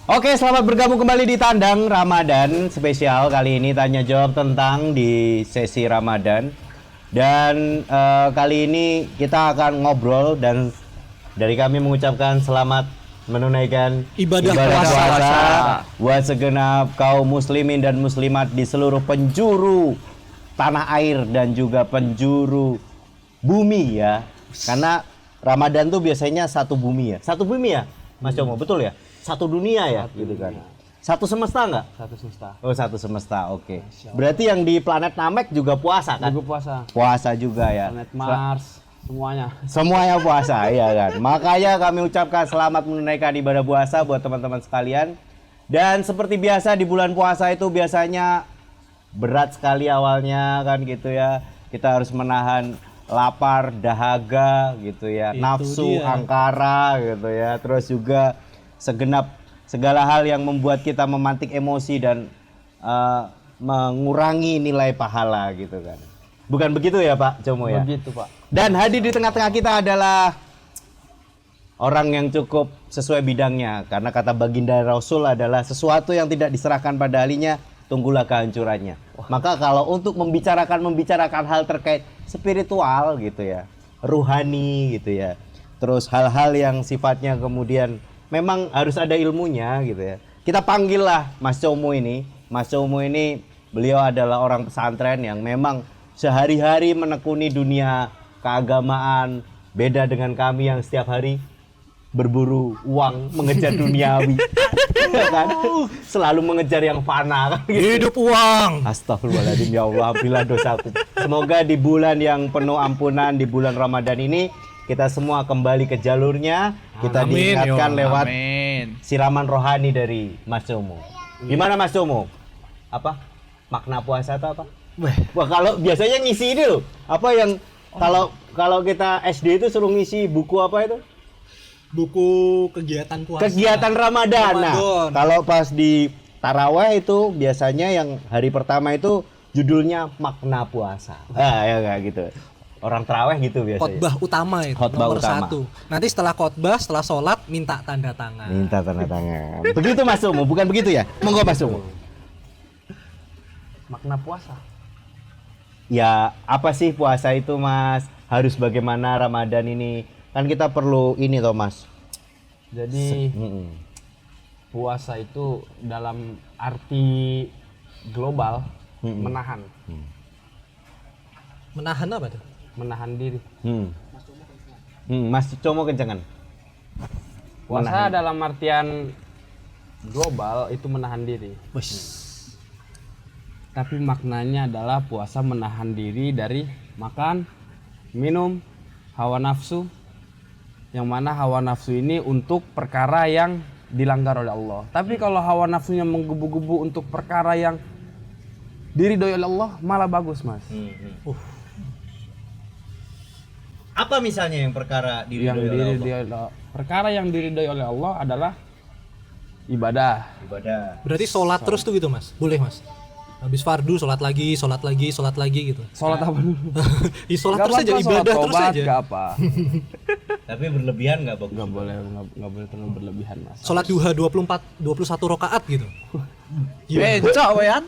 Oke, selamat bergabung kembali di Tandang Ramadan spesial. Kali ini tanya jawab tentang di sesi Ramadan. Dan kali ini kita akan ngobrol dan dari kami mengucapkan selamat menunaikan ibadah puasa buat segenap kaum muslimin dan muslimat di seluruh penjuru tanah air dan juga penjuru bumi ya. Karena Ramadan tuh biasanya satu bumi ya. Satu bumi ya, Mas Como, betul ya? Satu dunia ya, gitu kan. Satu semesta nggak? Satu semesta. Oh, satu semesta, oke. Berarti yang di planet Namek juga puasa kan? Juga puasa. Puasa juga ya. Planet Mars, semuanya. Semuanya puasa, ya kan. Makanya kami ucapkan selamat menunaikan ibadah puasa buat teman-teman sekalian. Dan seperti biasa di bulan puasa itu biasanya berat sekali awalnya kan gitu ya. Kita harus menahan lapar, dahaga gitu ya, Itu nafsu, dia. angkara gitu ya. Terus juga segala hal yang membuat kita memantik emosi dan mengurangi nilai pahala gitu kan. Bukan begitu ya Pak Como ya? Begitu, Pak. Dan hadir di tengah-tengah kita adalah orang yang cukup sesuai bidangnya. Karena kata baginda Rasul adalah sesuatu yang tidak diserahkan pada ahlinya, tunggulah kehancurannya. Maka kalau untuk membicarakan hal terkait spiritual gitu ya, ruhani gitu ya, terus hal-hal yang sifatnya kemudian memang harus ada ilmunya gitu ya. Kita panggil lah Mas Como ini. Mas Como ini beliau adalah orang pesantren yang memang sehari-hari menekuni dunia keagamaan. Beda dengan kami yang setiap hari berburu uang, mengejar duniawi. Ya kan? Selalu mengejar yang fana kan gitu. Hidup uang. Astagfirullahaladzim, ya Allah, ampunilah dosaku. Semoga di bulan yang penuh ampunan, di bulan Ramadan ini kita semua kembali ke jalurnya. Kita Amin, diingatkan yo. lewat Amin. siraman rohani dari Mas Como. Gimana Mas Como? Apa? Makna puasa atau apa? Wah, kalau biasanya ngisi ini loh. Apa yang kalau kita SD itu suruh ngisi buku apa itu? Buku kegiatan puasa. Kegiatan Ramadan. Nah, Ramadan. kalau pas di taraweh itu biasanya yang hari pertama itu judulnya makna puasa. Ya kayak gitu. Orang taraweh gitu biasanya. Khotbah utama itu Khotbah nomor utama. 1. Nanti setelah khotbah, setelah sholat minta tanda tangan. Minta tanda tangan. Begitu Mas Como, bukan begitu ya? Monggo Mas Como. Makna puasa. Ya, apa sih puasa itu Mas? Harus bagaimana Ramadan ini? Kan kita perlu ini toh Mas. Jadi Mm-mm. puasa itu dalam arti global menahan, Menahan apa tuh? menahan diri. Mas Como kencengan. Puasa dalam artian global itu menahan diri. Wes. Tapi maknanya adalah puasa menahan diri dari makan, minum, hawa nafsu. Yang mana hawa nafsu ini untuk perkara yang dilanggar oleh Allah. Tapi kalau hawa nafsunya menggebu-gebu untuk perkara yang diridhoi oleh Allah, malah bagus, Mas. Apa misalnya yang perkara Perkara yang diridhoi oleh Allah adalah ibadah. Ibadah. Berarti sholat terus tuh gitu Mas? Boleh Mas? Habis fardu sholat lagi gitu. Sholat apa dulu? Ih, sholat terus aja, ibadah terus aja. Gak apa. Tapi berlebihan nggak bagus. Nggak boleh terlalu berlebihan, Mas. Sholat duha 21 rakaat gitu. Cok wean.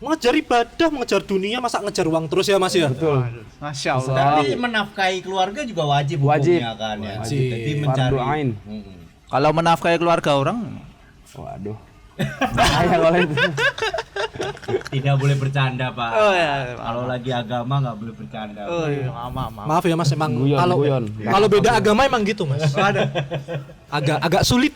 Mengejar ibadah, mengejar dunia, masa ngejar uang terus ya Mas ya? Betul. Masya Allah. Tapi menafkahi keluarga juga wajib Wajib. hukumnya kan ya. Wajib. Jadi mencari. Fardu ain. Kalau menafkahi keluarga orang, Waduh. Bahaya kalau itu. Tidak boleh bercanda Pak. Oh, ya. Kalau lagi agama nggak boleh bercanda. oh iya, maaf. Maaf ya Mas, emang Guyon. kalau beda agama emang gitu Mas. Agak sulit.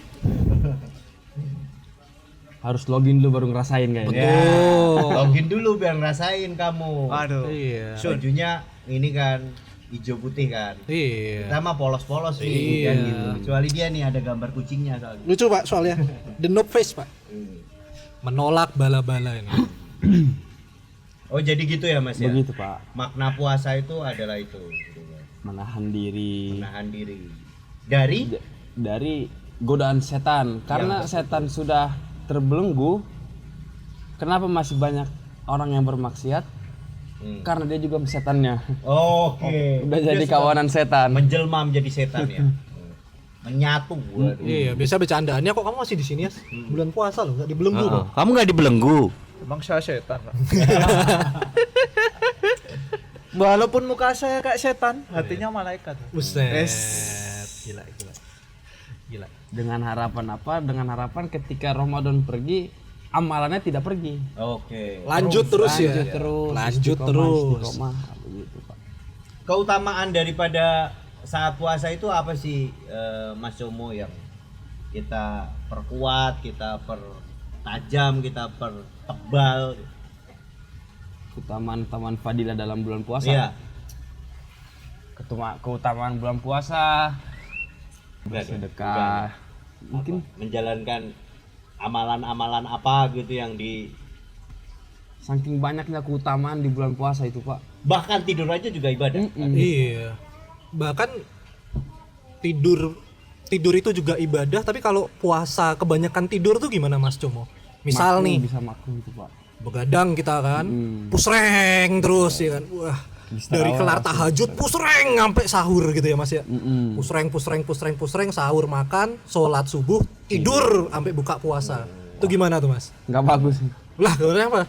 Harus login dulu baru ngerasain kayaknya. Betul. Login dulu biar ngerasain kamu. Waduh. Iya. Bajunya ini kan hijau putih kan. Iya. Kita mah polos-polos nih Iya. kan gitu. Kecuali dia nih ada gambar kucingnya soalnya. Lucu Pak soalnya. The noob face Pak. Menolak bala-bala ini. Oh jadi gitu ya Mas ya. Begitu, Pak. Makna puasa itu adalah itu. Menahan diri Menahan diri dari godaan setan. Karena setan sudah terbelenggu. Kenapa masih banyak orang yang bermaksiat? Karena dia juga setannya. Oke. Udah Dia jadi sudah kawanan setan. menjelma menjadi setan ya. Menyatu. Waduh. Iya, biasa bercandaannya kok kamu masih di sini ya? Bulan puasa loh, nggak dibelenggu kok. Kamu nggak dibelenggu. Emang saya setan, Pak. Walaupun muka saya kayak setan, hatinya malaikat. Buset. Yes. Gila. Gila. Dengan harapan apa? Dengan harapan ketika Ramadan pergi, amalannya tidak pergi. Oke. Lanjut terus ya. Lanjut terus. Istiqomah, begitu, Pak. Keutamaan daripada saat puasa itu apa sih, Mas Como, yang kita perkuat, kita pertajam, kita pertebal? Keutamaan fadilah dalam bulan puasa. Iya. Keutamaan bulan puasa, bersedekah, mungkin Menjalankan amalan-amalan apa gitu yang saking banyaknya keutamaan di bulan puasa itu, Pak. bahkan tidur aja juga ibadah. Iya. Bahkan tidur itu juga ibadah, tapi kalau puasa kebanyakan tidur tuh gimana Mas Como? Misal Makruh, nih, bisa makruh itu, Pak. begadang kita kan, pusreng terus ya kan. Wah, dari kelar tahajud pusreng sampai sahur gitu ya Mas ya. Pusreng sahur, makan, sholat subuh, tidur sampai buka puasa. Itu gimana tuh Mas? Nggak bagus. Lah, kenapa?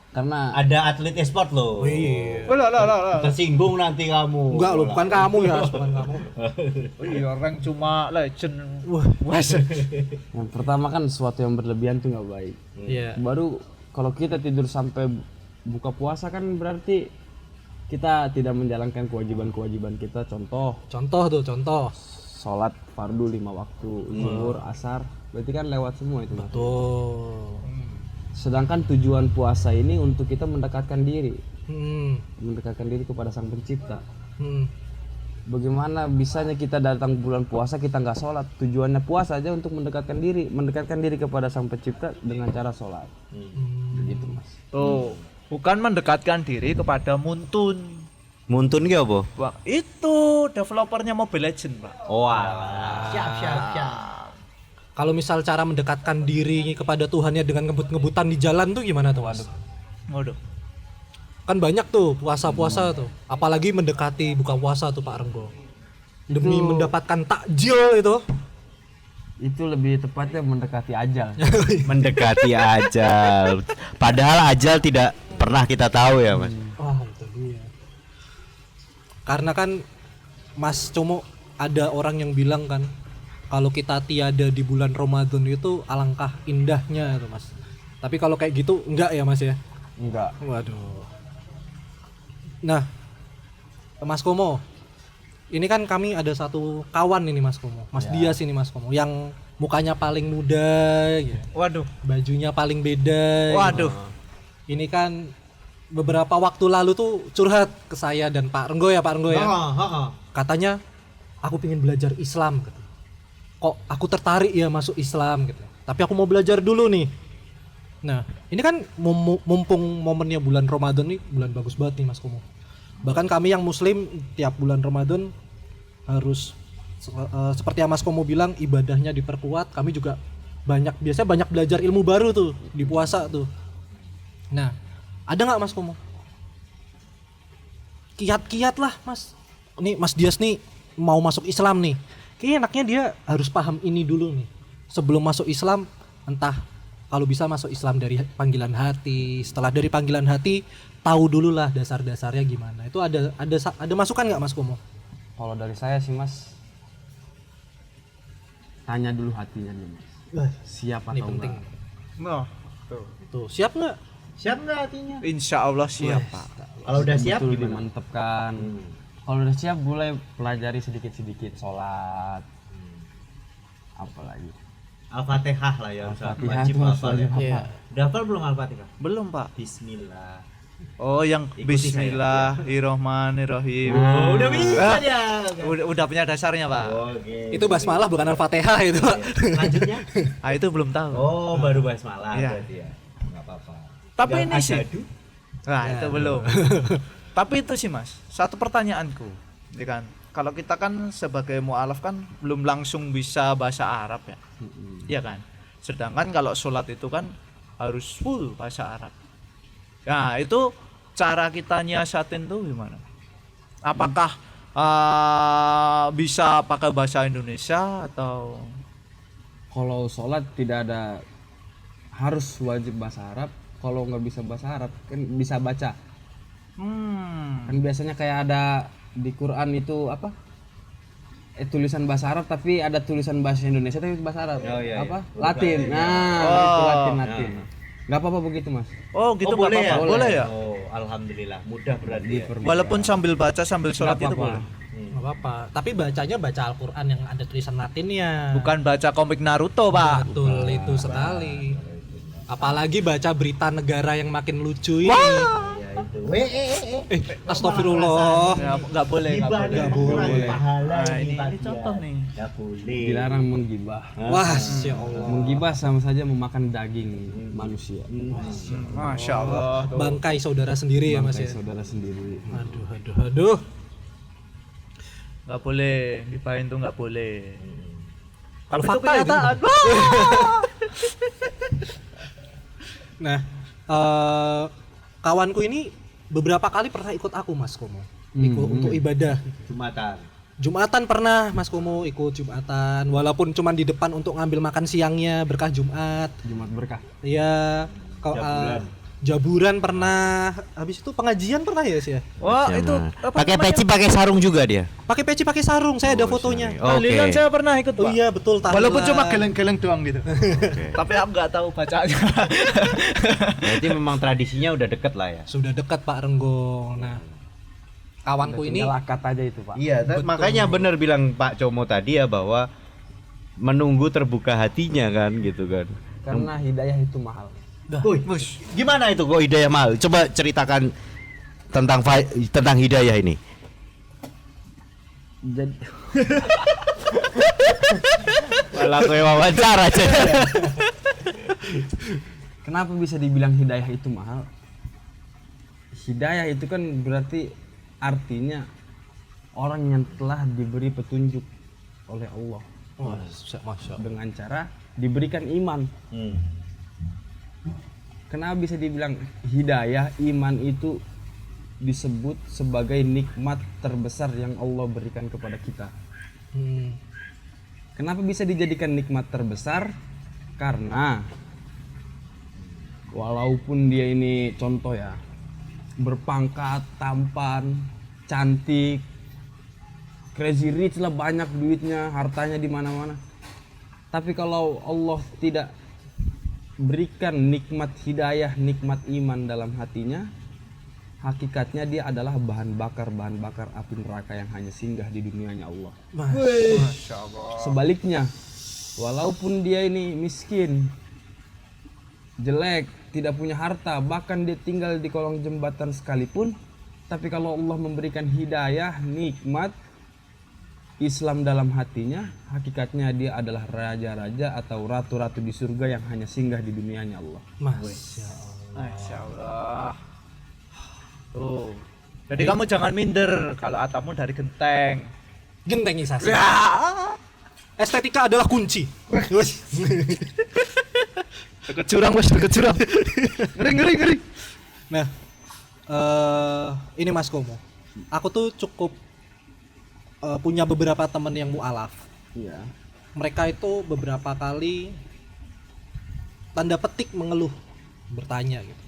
Karena Ada atlet e-sport loh. Oh, iya. Lah. Tersinggung nanti kamu. Enggak loh, bukan kamu ya, bukan kamu. Oh iya, orang cuma legend. Wah, yang pertama kan sesuatu yang berlebihan tuh nggak baik. iya. Baru kalau kita tidur sampai buka puasa kan berarti kita tidak menjalankan kewajiban kita. Contoh, Contoh. sholat fardu 5 waktu, zuhur, asar, berarti kan lewat semua itu, Mas. Tuh. Sedangkan tujuan puasa ini untuk kita mendekatkan diri kepada Sang Pencipta. Bagaimana bisanya kita datang bulan puasa kita nggak sholat? Tujuannya puasa aja untuk mendekatkan diri kepada Sang Pencipta dengan cara sholat. Begitu, Mas. Tuh, bukan mendekatkan diri kepada Muntun. Muntun ki apa? Wah, itu developernya Mobile Legend, Pak. Oh, alah. Siap. Kalau misal cara mendekatkan diri kepada Tuhannya dengan ngebut-ngebutan di jalan tuh gimana tuh Mas? Waduh. Kan banyak tuh puasa-puasa tuh. Apalagi mendekati buka puasa tuh Pak Renggo. Demi mendapatkan takjil itu. Itu lebih tepatnya mendekati ajal. Mendekati ajal. Padahal ajal tidak pernah kita tahu ya, Mas. Wah, itu dia. Karena kan Mas Como, ada orang yang bilang kan, kalau kita tiada di bulan Ramadan itu alangkah indahnya itu Mas. Tapi kalau kayak gitu enggak ya Mas ya? Enggak. Waduh. Nah, Mas Komo, ini kan kami ada satu kawan ini Mas Komo, Mas Dias ini Mas Komo, yang mukanya paling muda, ya. Waduh. Bajunya paling beda. Waduh. Ini kan beberapa waktu lalu tuh curhat ke saya dan Pak Renggo ya, Katanya, aku pengen belajar Islam. Gitu. Kok aku tertarik ya masuk Islam gitu. Tapi aku mau belajar dulu nih. Nah, ini kan mumpung momennya bulan Ramadan nih, bulan bagus banget nih Mas Komo. Bahkan kami yang muslim tiap bulan Ramadan harus seperti yang Mas Komo bilang, ibadahnya diperkuat. Kami juga biasanya banyak belajar ilmu baru tuh di puasa tuh. Nah, ada nggak Mas Komo? Kiat-kiat lah Mas. Nih Mas Dias nih mau masuk Islam nih. Kayaknya enaknya dia harus paham ini dulu nih. Sebelum masuk Islam, entah kalau bisa masuk Islam dari panggilan hati. Setelah dari panggilan hati, tahu dulu lah dasar-dasarnya gimana. Itu ada masukan nggak Mas Komo? Kalau dari saya sih Mas, tanya dulu hatinya nih Mas. Siap Ini atau penting. enggak? Nah, Tuh, siap nggak? Siap nggak hatinya? insya Allah siap, Pak. Kalau udah siap Betul gimana? dimantepkan. Kalau udah siap mulai pelajari sedikit-sedikit sholat. Apalagi Al-Fatihah lah ya. Al-Fatihah Wajib itu hafal ya. Iya. Udah hafal belum Al-Fatihah? Belum, Pak. Bismillah. Oh, yang Ikuti saya. Bismillahirrahmanirrahim. Udah bisa dia. Udah punya dasarnya, Pak. Oke. Itu basmalah bukan Al-Fatihah itu. Lanjutnya? Ah, itu belum tahu. Oh, baru basmalah Iya. berarti ya. Enggak apa-apa. Tapi Yang ini sih. asyhadu. Nah, itu belum. Tapi itu sih, Mas. Satu pertanyaanku, ya kan. Kalau kita kan sebagai mu'alaf kan belum langsung bisa bahasa Arab ya. Iya kan? Sedangkan kalau sholat itu kan harus full bahasa Arab. Nah, itu cara kita nyiasatin tuh gimana? Apakah bisa pakai bahasa Indonesia atau Kalau sholat tidak ada harus wajib bahasa Arab. Kalau nggak bisa bahasa Arab kan bisa baca. Kan biasanya kayak ada di Quran itu apa? Tulisan bahasa Arab tapi ada tulisan bahasa Indonesia tapi bahasa Arab. Oh, iya, Apa? Latin. Nah, itu Latin. Nggak apa-apa begitu, Mas. Oh gitu nggak boleh apa-apa. ya? Boleh ya? Oh, alhamdulillah. Mudah berarti. Ya. Walaupun sambil baca sambil sholat Nggak itu apa-apa. boleh. Nggak apa-apa. Tapi bacanya baca Al-Qur'an yang ada tulisan Latinnya. Bukan baca komik Naruto, Pak. Betul itu sekali. Apalagi baca berita negara yang makin lucu ini. Ya itu. Astagfirullah. Nggak boleh, nggak boleh. Nggak boleh. Pahala Nah, ini contoh nih. Nggak boleh. Dilarang menggibah. Wah, ya Allah. Menggibah sama saja memakan daging manusia. Masya Allah. Bangkai saudara sendiri ya, Mas Bangkai ya. saudara sendiri. Aduh. Nggak boleh, gibahin tuh nggak boleh. Kalau Tapi itu fakta itu. kenyataan. Nah, kawanku ini beberapa kali pernah ikut aku, Mas Komo. Ikut untuk ibadah. Jumatan pernah Mas Komo ikut Jumatan, walaupun cuman di depan untuk ngambil makan siangnya berkah Jumat. Jumat berkah. Iya, jaburan pernah. Habis itu pengajian pernah ya sih ya? Wah, itu apa pakai namanya? peci, pakai sarung juga dia. Pakai peci, pakai sarung. Saya ada fotonya. Tahlilan saya pernah ikut, Oh Pak. iya, betul tahlilan. Walaupun cuma geleng-geleng doang gitu. Tapi aku nggak tahu bacanya. Berarti memang tradisinya udah deket lah ya. Sudah dekat Pak Renggong. Nah, kawanku ini Tinggal akad aja itu, Pak. Iya, makanya benar bilang Pak Como tadi ya bahwa menunggu terbuka hatinya kan gitu kan. Karena hidayah itu mahal. Wih, gimana itu kok hidayah mahal? Coba ceritakan tentang hidayah ini. Jadi Malah gue wawancara aja. kenapa bisa dibilang hidayah itu mahal? Hidayah itu kan berarti artinya orang yang telah diberi petunjuk oleh Allah Masya Allah. dengan cara diberikan iman. Kenapa bisa dibilang hidayah, iman itu disebut sebagai nikmat terbesar yang Allah berikan kepada kita? Kenapa bisa dijadikan nikmat terbesar? Karena walaupun dia ini contoh ya, berpangkat, tampan, cantik, crazy rich lah, banyak duitnya, hartanya di mana-mana. Tapi kalau Allah tidak berikan nikmat hidayah, nikmat iman dalam hatinya, hakikatnya dia adalah bahan bakar api neraka yang hanya singgah di dunianya Allah. Masya Allah. Sebaliknya, walaupun dia ini miskin, jelek, tidak punya harta, bahkan dia tinggal di kolong jembatan sekalipun, tapi kalau Allah memberikan hidayah, nikmat Islam dalam hatinya, hakikatnya dia adalah raja-raja atau ratu-ratu di surga yang hanya singgah di dunianya Allah. Masya Allah. Masya Allah. Tuh. Jadi kamu jangan minder kalau atapmu dari genteng. Gentengisasi. Estetika adalah kunci. Deket jurang, Mas, deket jurang. Ngeri. Nah, ini Mas Komo. Aku tuh cukup punya beberapa teman yang mualaf. Iya. Mereka itu beberapa kali tanda petik mengeluh, bertanya gitu.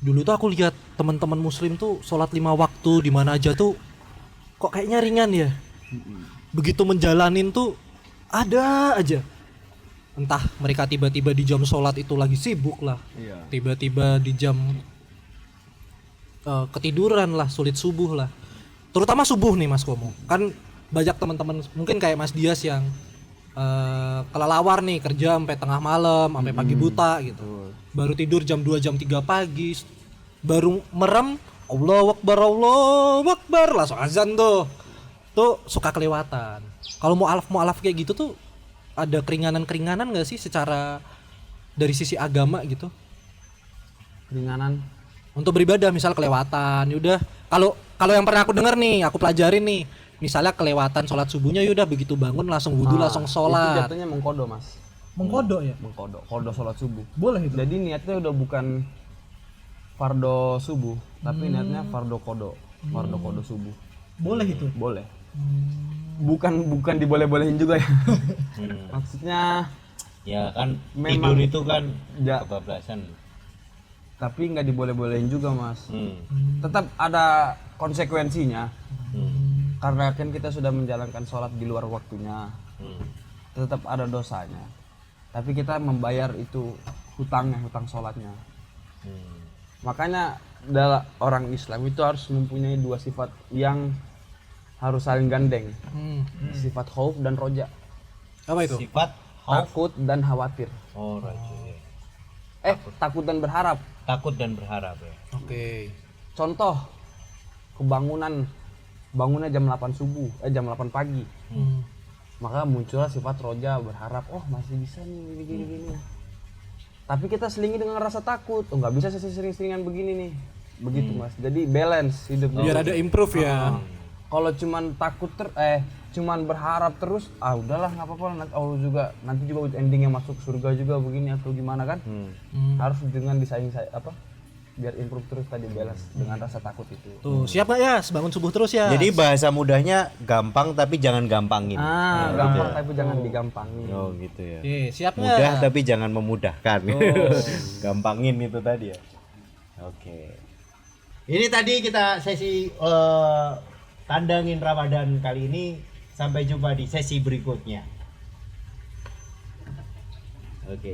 Dulu tuh aku lihat teman-teman muslim tuh sholat 5 waktu di mana aja tuh kok kayaknya ringan ya. Begitu menjalanin tuh ada aja. Entah mereka tiba-tiba di jam sholat itu lagi sibuk lah. Iya. Tiba-tiba di jam ketiduran lah, sulit subuh lah. Terutama subuh nih Mas Komo. Kan banyak teman-teman mungkin kayak Mas Dias yang kelelawar nih, kerja sampai tengah malam, sampai pagi buta gitu. Baru tidur jam 2 jam 3 pagi. Baru merem, Allahu Akbar, langsung azan tuh. Tuh suka kelewatan. Kalau mualaf kayak gitu tuh ada keringanan enggak sih secara dari sisi agama gitu? Keringanan. Untuk beribadah misal kelewatan, yaudah kalau yang pernah aku dengar nih, aku pelajarin nih, misalnya kelewatan sholat subuhnya, yaudah begitu bangun langsung wudhu langsung Itu sholat. jatuhnya mengkodo, Mas. Mengkodok ya? Kodo sholat subuh. Boleh itu. Jadi niatnya udah bukan fardo subuh, tapi niatnya fardo kodo subuh. Boleh itu. Boleh. Bukan diboleh-bolehin juga ya. Maksudnya Ya kan Memang- tidur itu kan ya, kebablasan. tapi nggak diboleh-bolehin juga mas. Hmm. Tetap ada konsekuensinya. Hmm. Karena kan kita sudah menjalankan sholat di luar waktunya, Hmm. tetap ada dosanya. Tapi kita membayar itu hutang sholatnya. Hmm. Makanya orang Islam itu harus mempunyai dua sifat yang harus saling gandeng. Sifat khauf dan roja. Apa itu? Sifat khauf. Takut dan khawatir. Oh, roja. Ya. Takut dan berharap. Takut dan berharap ya. Oke. Contoh, bangunnya jam 8 subuh, jam 8 pagi. Maka muncullah sifat roja, berharap, oh masih bisa nih gini. Tapi kita selingi dengan rasa takut, oh nggak bisa sering-seringan begini nih. Begitu mas, jadi balance hidup. Biar ada improve ya. Kalau cuman cuman berharap terus, udahlah nggak apa-apa, nanti juga endingnya masuk surga juga begini atau gimana kan? Harus dengan disaing biar improve terus tadi, balance dengan rasa takut itu. Tuh, siap nggak ya? Bangun subuh terus ya. Jadi bahasa mudahnya gampang tapi jangan gampangin. Gampang tapi jangan digampangin. Oh gitu ya. Oke, siap nggak? Mudah tapi jangan memudahkan. Gampangin itu tadi ya. Oke. Ini tadi kita sesi tandangin Ramadan kali ini. Sampai jumpa di sesi berikutnya. Oke.